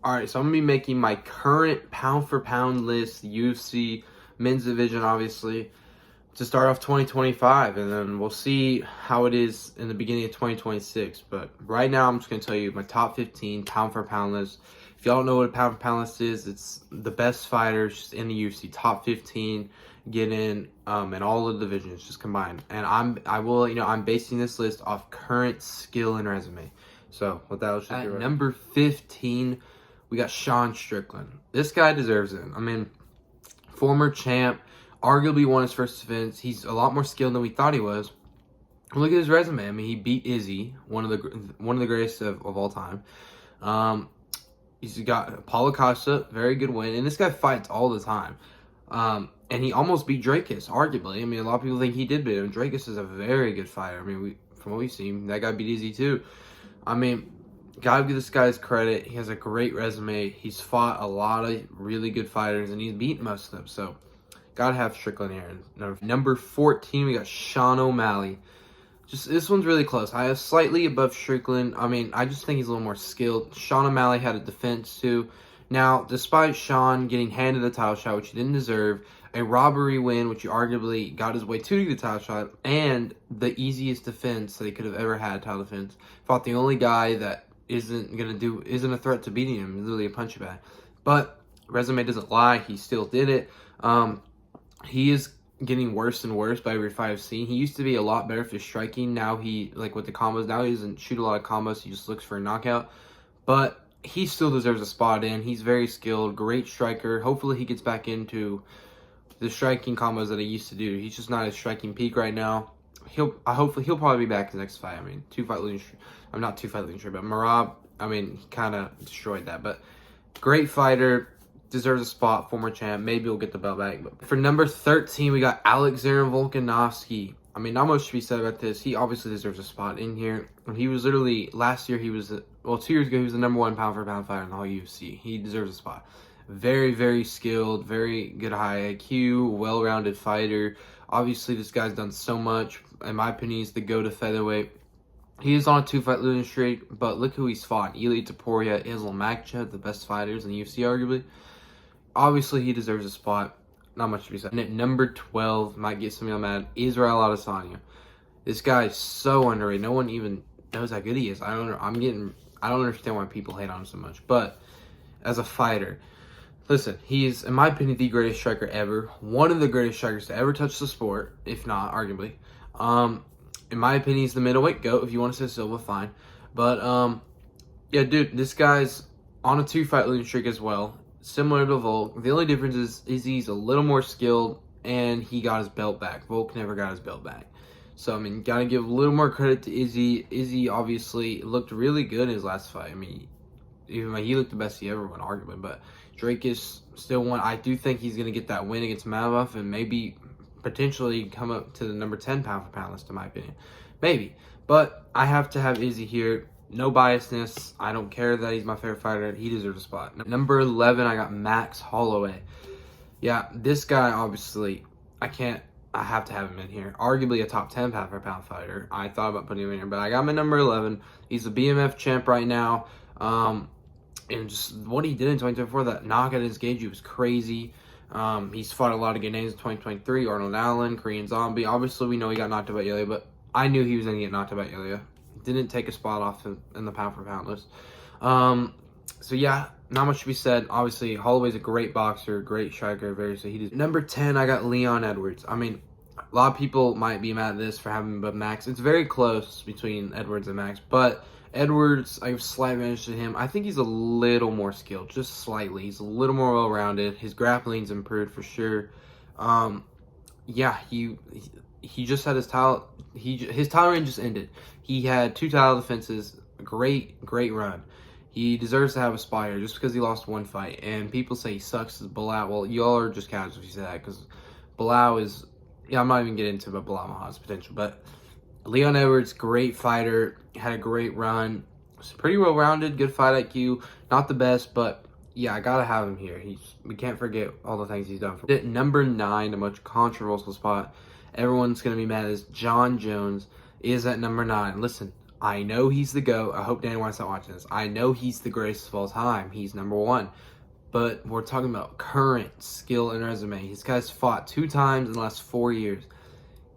All right, so I'm going to be making my current pound-for-pound list, UFC men's division, obviously, to start off 2025, and then we'll see how it is in the beginning of 2026. But right now, I'm just going to tell you my top 15 pound-for-pound list. If y'all don't know what a pound-for-pound list is, it's the best fighters in the UFC, top 15 get in all the divisions just combined. And I'm basing this list off current skill and resume. So with that, let's just at number 15. We got Sean Strickland. This guy deserves it. I mean, former champ, arguably won his first defense. He's a lot more skilled than we thought he was. Look at his resume. I mean, he beat Izzy, one of the greatest of all time. He's got Paulo Costa, very good win, and this guy fights all the time. And he almost beat Drakus, arguably. I mean, a lot of people think he did beat him. Drakus is a very good fighter. I mean, from what we've seen, that guy beat Izzy too. I mean, gotta give this guy his credit. He has a great resume. He's fought a lot of really good fighters, and he's beaten most of them. So, gotta have Strickland here. Number 14, we got Sean O'Malley. This one's really close. I have slightly above Strickland. I mean, I just think he's a little more skilled. Sean O'Malley had a defense too. Now, despite Sean getting handed the title shot, which he didn't deserve, a robbery win, which he arguably got his way to the title shot, and the easiest defense that he could have ever had, title defense, fought the only guy that isn't a threat to beating him, literally a punch bag. But resume doesn't lie, he still did it. He is getting worse and worse by every fight I've seen. He used to be a lot better for striking. Now with the combos, now he doesn't shoot a lot of combos, he just looks for a knockout. But he still deserves a spot in. He's very skilled, great striker. Hopefully he gets back into the striking combos that he used to do. He's just not at striking peak right now. Hopefully he'll probably be back in the next fight. I mean, not 2 fight losing streak, but Marab, I mean, he kind of destroyed that. But great fighter, deserves a spot, former champ. Maybe he'll get the belt back. But for number 13, we got Alexander Volkanovski. I mean, not much to be said about this. He obviously deserves a spot in here. He was literally, last year, 2 years ago, he was the number 1 pound-for-pound fighter in the whole UFC. He deserves a spot. Very, very skilled, very good high IQ, well-rounded fighter. Obviously, this guy's done so much. In my opinion, he's the go-to featherweight. He is on a 2 fight losing streak, but look who he's fought. Ilia Topuria, Islam Makhachev, the best fighters in the UFC, arguably. Obviously, he deserves a spot. Not much to be said. And at number 12, might get some of y'all mad, Israel Adesanya. This guy is so underrated. No one even knows how good he is. I don't understand why people hate on him so much. But as a fighter, listen, he's, in my opinion, the greatest striker ever. One of the greatest strikers to ever touch the sport, if not, arguably. In my opinion, he's the middleweight GOAT. If you want to say Silva, fine. But, yeah, dude, this guy's on a 2 fight losing streak as well. Similar to Volk. The only difference is he's a little more skilled, and he got his belt back. Volk never got his belt back. So, I mean, gotta give a little more credit to Izzy. Izzy obviously looked really good in his last fight. I mean, he looked the best he ever won, arguably. But Drakus still won. I do think he's gonna get that win against Madoff, and maybe potentially come up to the number 10 pound-for-pound list, in my opinion. Maybe. But I have to have Izzy here. No biasness. I don't care that he's my favorite fighter. He deserves a spot. Number 11, I got Max Holloway. Yeah, this guy, obviously, I have to have him in here. Arguably a top 10 pound-for-pound fighter. I thought about putting him in here, but I got him at number 11. He's a BMF champ right now. And just what he did in 2024, that knockout against Gagey was crazy. He's fought a lot of good names in 2023. Arnold Allen, Korean Zombie. Obviously, we know he got knocked out by Ilya, but I knew he was going to get knocked out by Ilya. Didn't take a spot off in the pound-for-pound list. So, yeah, not much to be said. Obviously, Holloway's a great boxer, great striker. Number 10, I got Leon Edwards. I mean, a lot of people might be mad at this for having him above Max. It's very close between Edwards and Max, but Edwards, I have slight advantage to him. I think he's a little more skilled, just slightly. He's a little more well-rounded. His grappling's improved for sure. Yeah, he just had his title reign just ended. He had 2 title defenses, great run. He deserves to have a spot here just because he lost 1 fight. And people say he sucks as Bilal. Well, y'all are just casual if you say that, because Bilal is, yeah, I'm not even getting into about Bilal Mahad's potential. But Leon Edwards, great fighter, had a great run. It's pretty well-rounded, good fight IQ. Not the best, but yeah, I gotta have him here. We can't forget all the things he's done. At number 9, a much controversial spot. Everyone's gonna be mad as John Jones is at number 9. Listen, I know he's the GOAT. I hope Danny White's not watching this. I know he's the greatest of all time. He's number one. But we're talking about current skill and resume. This guy's fought 2 times in the last 4 years.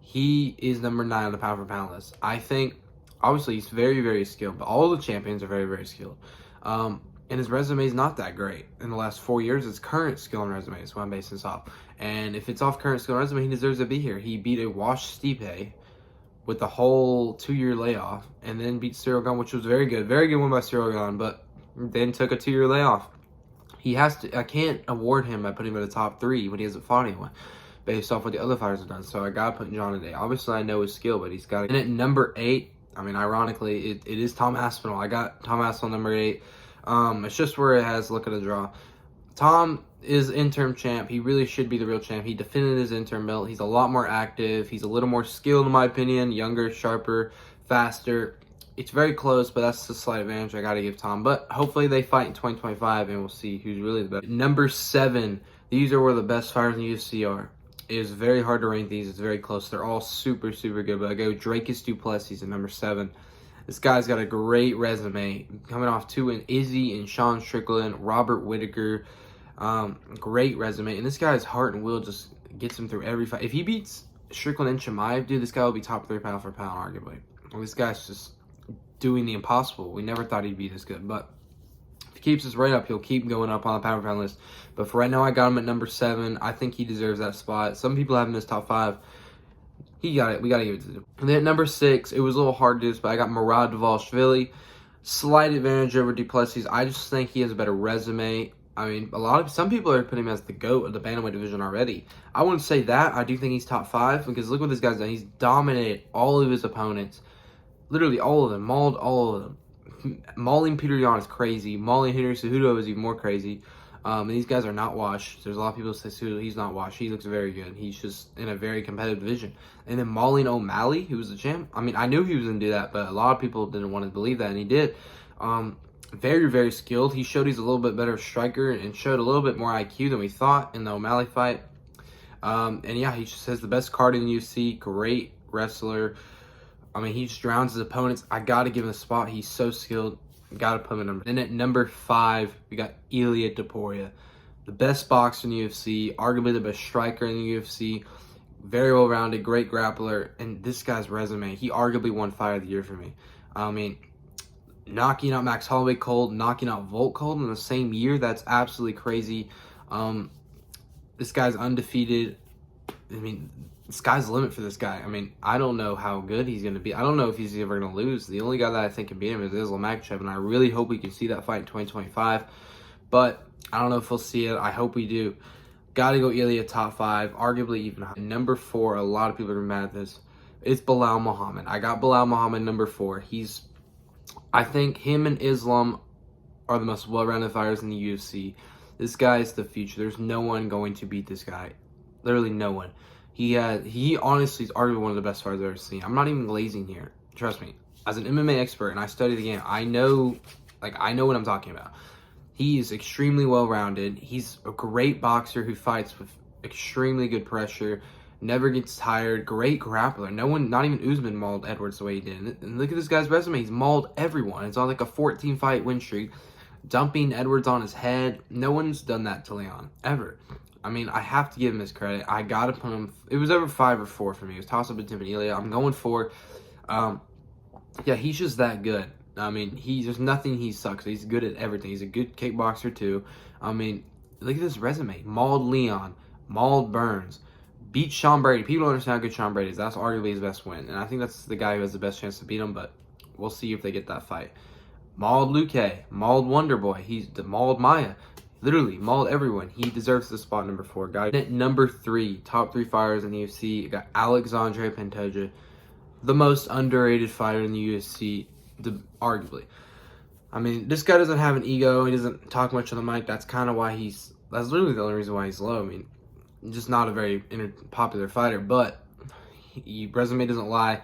He is number 9 on the pound for pound list. I think, obviously, he's very, very skilled, but all the champions are very, very skilled. And his resume is not that great. In the last 4 years, it's current skill and resume is what I'm basing this off. And if it's off current skill and resume, he deserves to be here. He beat a washed Stipe with the whole 2-year layoff, and then beat Cyril Gane, which was very good. Very good win by Cyril Gane, but then took a 2-year layoff. He has to. I can't award him by putting him in the top 3 when he hasn't fought anyone, based off what the other fighters have done. So I gotta put John today. Obviously, I know his skill, but he's got to. And at number 8, I mean, ironically, it is Tom Aspinall. I got Tom Aspinall number 8. It's just where it has look at a draw. Tom is interim champ. He really should be the real champ. He defended his interim belt. He's a lot more active. He's a little more skilled, in my opinion. Younger, sharper, faster. It's very close, but that's the slight advantage I got to give Tom. But hopefully they fight in 2025, and we'll see who's really the best. Number 7. These are where the best fighters in the UFC are. It is very hard to rank these. It's very close. They're all super, super good. But I go Dracus du Plessis at number 7. This guy's got a great resume. Coming off 2 in Izzy and Sean Strickland, Robert Whittaker. Great resume. And this guy's heart and will just gets him through every fight. If he beats Strickland and Chimaev, dude, this guy will be top 3 pound for pound, arguably. Well, this guy's just doing the impossible. We never thought he'd be this good. But if he keeps his rate up, he'll keep going up on the pound for pound list. But for right now, I got him at number 7. I think he deserves that spot. Some people have him as top 5. He got it. We got to give it to him. And then at number 6, it was a little hard to do this, but I got Murad Dvalishvili. Slight advantage over Duplessis. I just think he has a better resume. I mean, some people are putting him as the GOAT of the bantamweight division already. I wouldn't say that. I do think he's top 5 because look what this guy's done. He's dominated all of his opponents. Literally all of them. Mauled all of them. Mauling Peter Yan is crazy. Mauling Henry Cejudo is even more crazy. And these guys are not washed. There's a lot of people who say Cejudo, he's not washed. He looks very good. He's just in a very competitive division. And then Mauling O'Malley, who was the champ. I mean, I knew he was going to do that, but a lot of people didn't want to believe that, and he did. Very, very skilled. He showed he's a little bit better striker and showed a little bit more IQ than we thought in the O'Malley fight. And yeah, he just has the best card in the UFC. Great wrestler. I mean, he just drowns his opponents. I got to give him a spot. He's so skilled. Got to put him in number. Then at number 5, we got Ilia Topuria. The best boxer in the UFC. Arguably the best striker in the UFC. Very well-rounded. Great grappler. And this guy's resume, he arguably won Fight of the Year for me. I mean, knocking out Max Holloway cold, knocking out Volk cold in the same year. That's absolutely crazy. This guy's undefeated. I mean, the sky's the limit for this guy. I mean, I don't know how good he's going to be. I don't know if he's ever going to lose. The only guy that I think can beat him is Islam Makhachev, and I really hope we can see that fight in 2025. But I don't know if we'll see it. I hope we do. Got to go Ilia top 5, arguably even higher. Number 4, a lot of people are mad at this. It's Bilal Muhammad. I got Bilal Muhammad number 4. I think him and Islam are the most well-rounded fighters in the UFC. This guy is the future. There's no one going to beat this guy. Literally no one. He honestly is arguably one of the best fighters I've ever seen. I'm not even glazing here. Trust me. As an MMA expert, and I study the game, I know what I'm talking about. He is extremely well-rounded. He's a great boxer who fights with extremely good pressure, never gets tired, great grappler. No one, not even Usman, mauled Edwards the way he did. And look at this guy's resume. He's mauled everyone. It's on like a 14-fight win streak, dumping Edwards on his head. No one's done that to Leon, ever. I mean, I have to give him his credit. I got to put him... It was over 5 or 4 for me. It was toss-up with Tim and Ilia. I'm going 4. Yeah, he's just that good. I mean, there's nothing he sucks. He's good at everything. He's a good kickboxer, too. I mean, look at this resume. Mauled Leon. Mauled Burns. Beat Sean Brady. People don't understand how good Sean Brady is. That's arguably his best win. And I think that's the guy who has the best chance to beat him, but we'll see if they get that fight. Mauled Luque. Mauled Wonderboy. He's mauled Maya. Literally, mauled everyone. He deserves the spot number 4, guys. At number 3, top 3 fighters in the UFC, you got Alexandre Pantoja, the most underrated fighter in the UFC, arguably. I mean, this guy doesn't have an ego. He doesn't talk much on the mic. That's kind of why that's literally the only reason why he's low. I mean, just not a very popular fighter, but resume doesn't lie.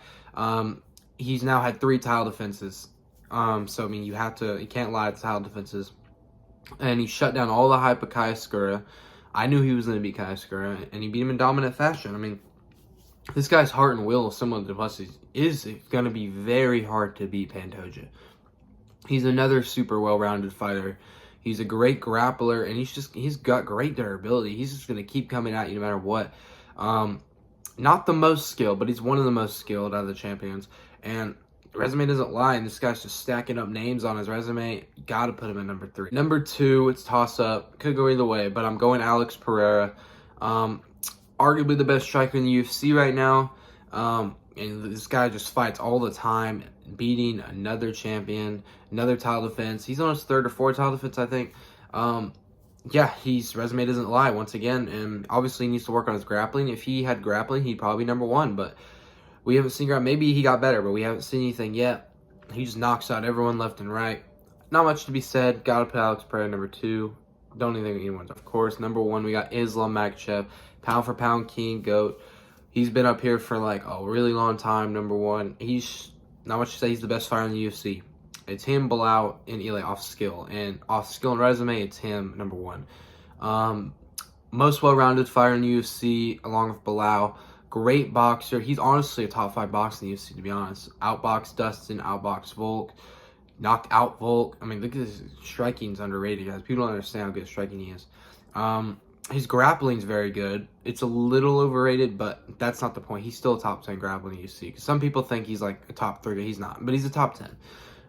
He's now had 3 title defenses. So, I mean, you can't lie to title defenses. And he shut down all the hype of Kaya Skura. I knew he was going to beat Kaya Skura, and he beat him in dominant fashion. I mean, This guy's heart and will, similar to Duplessis, is going to be very hard to beat Pantoja. He's another super well-rounded fighter. He's a great grappler, and he's got great durability. He's just going to keep coming at you no matter what. Not the most skilled, but he's one of the most skilled out of the champions. And resume doesn't lie, and this guy's just stacking up names on his resume. You got to put him at number 3. Number 2, it's toss-up. Could go either way, but I'm going Alex Pereira. Arguably the best striker in the UFC right now. And this guy just fights all the time, beating another champion, another title defense. He's on his 3rd or 4th title defense, I think. Yeah, his resume doesn't lie once again, and obviously he needs to work on his grappling. If he had grappling, he'd probably be number 1, but we haven't seen grappling. Maybe he got better, but we haven't seen anything yet. He just knocks out everyone left and right. Not much to be said. Gotta put Alex Pereira number 2. Don't even think anyone's, of course. Number 1, we got Islam Makhachev, pound for pound king, GOAT. He's been up here for like a really long time, number 1. He's, not much to say, he's the best fighter in the UFC. It's him, Bilal, and Eli off skill. And off skill and resume, it's him, number 1. Most well-rounded fighter in the UFC, along with Bilal. Great boxer. He's honestly a top 5 boxer in the UFC, to be honest. Outboxed Dustin, outboxed Volk, knocked out Volk. I mean, look at his striking's underrated, guys. People don't understand how good striking he is. His grappling's very good. It's a little overrated, but that's not the point. He's still a top 10 grappler in the UFC. Some people think he's like a top 3, but he's not. But he's a top 10.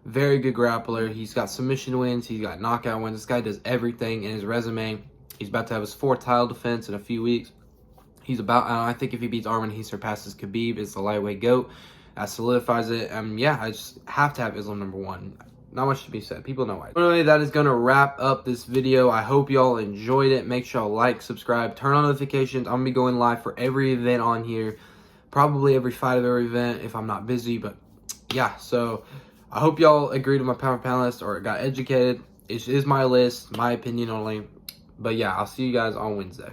Very good grappler. He's got submission wins. He's got knockout wins. This guy does everything in his resume. He's about to have his 4th title defense in a few weeks. He's about, I think if he beats Arman, he surpasses Khabib. It's the lightweight GOAT. That solidifies it. Yeah, I just have to have Islam number 1. Not much to be said. People know why. Anyway, that is going to wrap up this video. I hope y'all enjoyed it. Make sure y'all like, subscribe, turn on notifications. I'm going to be going live for every event on here. Probably every fight of every event if I'm not busy. But yeah, so I hope y'all agreed with my pound for pound list or got educated. It is my list, my opinion only. But yeah, I'll see you guys on Wednesday.